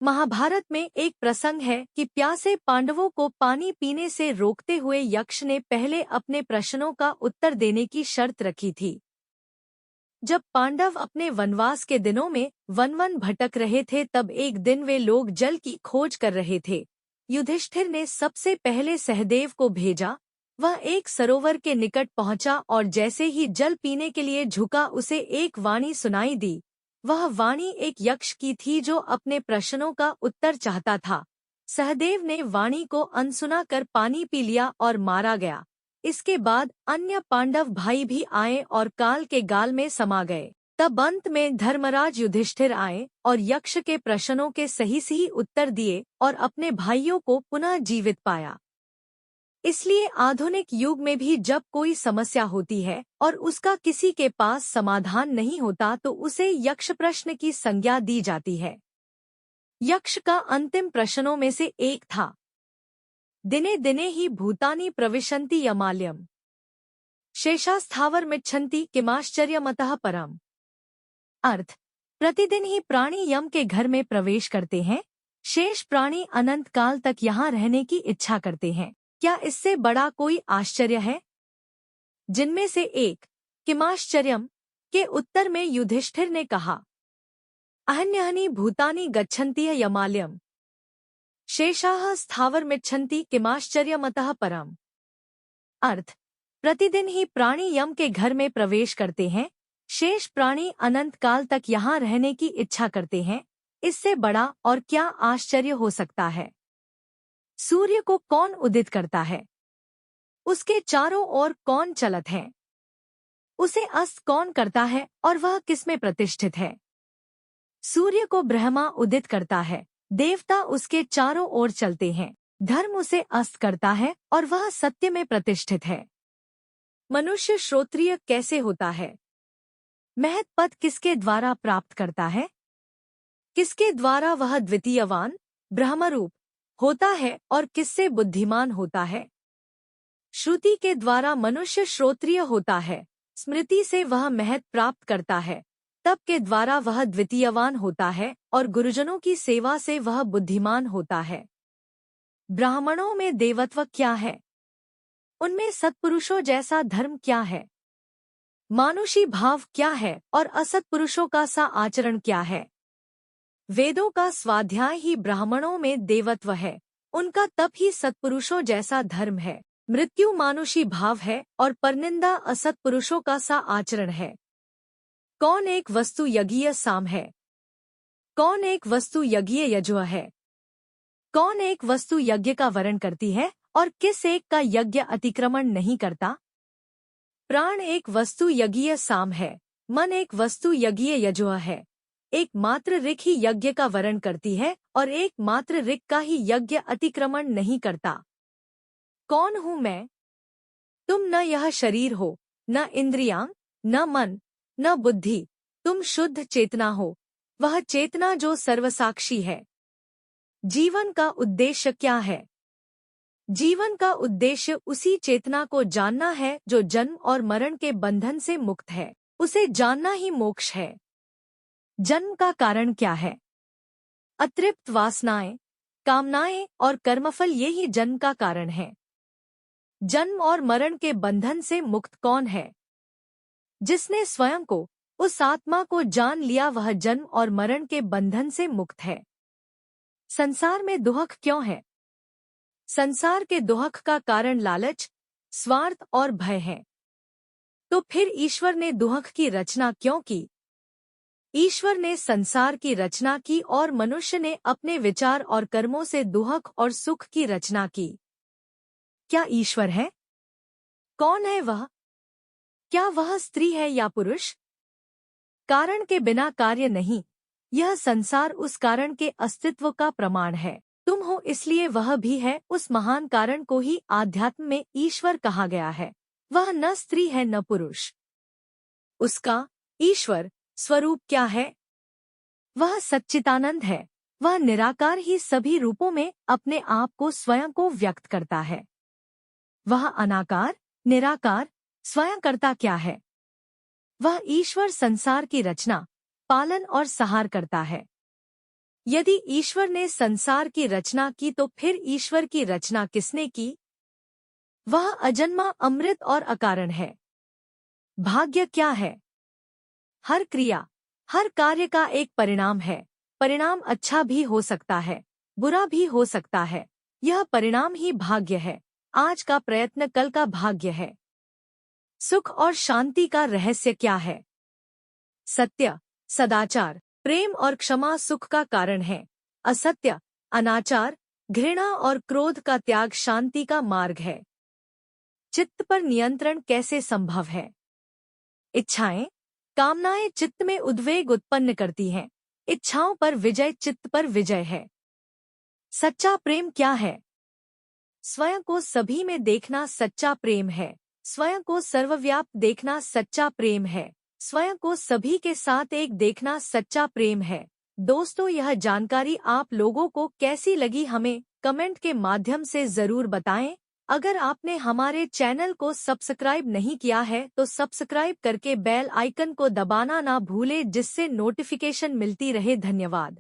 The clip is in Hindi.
महाभारत में एक प्रसंग है कि प्यासे पांडवों को पानी पीने से रोकते हुए यक्ष ने पहले अपने प्रश्नों का उत्तर देने की शर्त रखी थी। जब पांडव अपने वनवास के दिनों में वन भटक रहे थे, तब एक दिन वे लोग जल की खोज कर रहे थे। युधिष्ठिर ने सबसे पहले सहदेव को भेजा। वह एक सरोवर के निकट पहुंचा और जैसे ही जल पीने के लिए झुका, उसे एक वाणी सुनाई दी। वह वाणी एक यक्ष की थी जो अपने प्रश्नों का उत्तर चाहता था। सहदेव ने वाणी को अनसुना कर पानी पी लिया और मारा गया। इसके बाद अन्य पांडव भाई भी आए और काल के गाल में समा गए। तब अंत में धर्मराज युधिष्ठिर आए और यक्ष के प्रश्नों के सही उत्तर दिए और अपने भाइयों को पुनः जीवित पाया। इसलिए आधुनिक युग में भी जब कोई समस्या होती है और उसका किसी के पास समाधान नहीं होता, तो उसे यक्ष प्रश्न की संज्ञा दी जाती है। यक्ष का अंतिम प्रश्नों में से एक था, दिने दिने ही भूतानि प्रविशन्ति यमालयम्, शेषास्थावरमिच्छन्ति किमाश्चर्यमतः परम्। अर्थ, प्रतिदिन ही प्राणी यम के घर में प्रवेश करते हैं, शेष प्राणी अनंत काल तक यहाँ रहने की इच्छा करते हैं। क्या इससे बड़ा कोई आश्चर्य है? जिनमें से एक, किमाश्चर्यम, के उत्तर में युधिष्ठिर ने कहा, अहन्यहनि भूतानि गच्छन्ति यमालयम्, शेषाः स्थावरमिच्छन्ति किमाश्चर्यमतः परम्। अर्थ, प्रतिदिन ही प्राणी यम के घर में प्रवेश करते हैं, शेष प्राणी अनंत काल तक यहाँ रहने की इच्छा करते हैं। इससे बड़ा और क्या आश्चर्य हो सकता है? सूर्य को कौन उदित करता है? उसके चारों ओर कौन चलत है? उसे अस्त कौन करता है और वह किसमें प्रतिष्ठित है? सूर्य को ब्रह्मा उदित करता है, देवता उसके चारों ओर चलते हैं, धर्म उसे अस्त करता है और वह सत्य में प्रतिष्ठित है। मनुष्य श्रोत्रिय कैसे होता है? महत् पद किसके द्वारा प्राप्त करता है? किसके द्वारा वह द्वितीयवान ब्रह्मरूप होता है और किससे बुद्धिमान होता है? श्रुति के द्वारा मनुष्य श्रोत्रिय होता है, स्मृति से वह महत् प्राप्त करता है, तप के द्वारा वह द्वितीयवान होता है और गुरुजनों की सेवा से वह बुद्धिमान होता है। ब्राह्मणों में देवत्व क्या है? उनमें सत्पुरुषों जैसा धर्म क्या है? मानुषी भाव क्या है और असत्पुरुषों का सा आचरण क्या है? वेदों का स्वाध्याय ही ब्राह्मणों में देवत्व है, उनका तप ही सत्पुरुषों जैसा धर्म है। मृत्यु मानुषी भाव है और परनिंदा असत्पुरुषों का सा आचरण है। कौन एक वस्तु यज्ञीय साम है? कौन एक वस्तु यज्ञीय यजुः है? कौन एक वस्तु यज्ञ का वरण करती है और किस एक का यज्ञ अतिक्रमण नहीं करता? प्राण एक वस्तु यज्ञीय साम है, मन एक वस्तु यज्ञीय यजुः है। एक मात्र ऋक ही यज्ञ का वरण करती है और एक मात्र ऋक का ही यज्ञ अतिक्रमण नहीं करता। कौन हूँ मैं? तुम न यह शरीर हो, न इंद्रियां, न मन, न बुद्धि, तुम शुद्ध चेतना हो, वह चेतना जो सर्वसाक्षी है। जीवन का उद्देश्य क्या है? जीवन का उद्देश्य उसी चेतना को जानना है जो जन्म और मरण के बंधन से मुक्त है। उसे जानना ही मोक्ष है। जन्म का कारण क्या है? अतृप्त वासनाएं, कामनाएं और कर्मफल, ये ही जन्म का कारण है। जन्म और मरण के बंधन से मुक्त कौन है? जिसने स्वयं को, उस आत्मा को जान लिया, वह जन्म और मरण के बंधन से मुक्त है। संसार में दुहक क्यों है? संसार के दुहक का कारण लालच, स्वार्थ और भय है। तो फिर ईश्वर ने दुहक की रचना क्यों की? ईश्वर ने संसार की रचना की और मनुष्य ने अपने विचार और कर्मों से दुहक और सुख की रचना की। क्या ईश्वर है? कौन है वह? क्या वह स्त्री है या पुरुष? कारण के बिना कार्य नहीं, यह संसार उस कारण के अस्तित्व का प्रमाण है। तुम हो इसलिए वह भी है। उस महान कारण को ही आध्यात्म में ईश्वर कहा गया है। वह न स्त्री है न पुरुष। उसका, ईश्वर, स्वरूप क्या है? वह सच्चिदानंद है। वह निराकार ही सभी रूपों में अपने आप को, स्वयं को व्यक्त करता है। वह अनाकार, निराकार, स्वयं करता क्या है? वह ईश्वर संसार की रचना, पालन और सहार करता है। यदि ईश्वर ने संसार की रचना की तो फिर ईश्वर की रचना किसने की? वह अजन्मा, अमृत और अकारण है। भाग्य क्या है? हर क्रिया, हर कार्य का एक परिणाम है। परिणाम अच्छा भी हो सकता है, बुरा भी हो सकता है। यह परिणाम ही भाग्य है। आज का प्रयत्न कल का भाग्य है। सुख और शांति का रहस्य क्या है? सत्य, सदाचार, प्रेम और क्षमा सुख का कारण है। असत्य, अनाचार, घृणा और क्रोध का त्याग शांति का मार्ग है। चित्त पर नियंत्रण कैसे संभव है? इच्छाएं, कामनाएं चित्त में उद्वेग उत्पन्न करती हैं। इच्छाओं पर विजय चित्त पर विजय है। सच्चा प्रेम क्या है? स्वयं को सभी में देखना सच्चा प्रेम है। स्वयं को सर्वव्याप्त देखना सच्चा प्रेम है। स्वयं को सभी के साथ एक देखना सच्चा प्रेम है। दोस्तों, यह जानकारी आप लोगों को कैसी लगी हमें कमेंट के माध्यम से जरूर बताएं। अगर आपने हमारे चैनल को सब्सक्राइब नहीं किया है तो सब्सक्राइब करके बेल आइकन को दबाना ना भूले, जिससे नोटिफिकेशन मिलती रहे। धन्यवाद।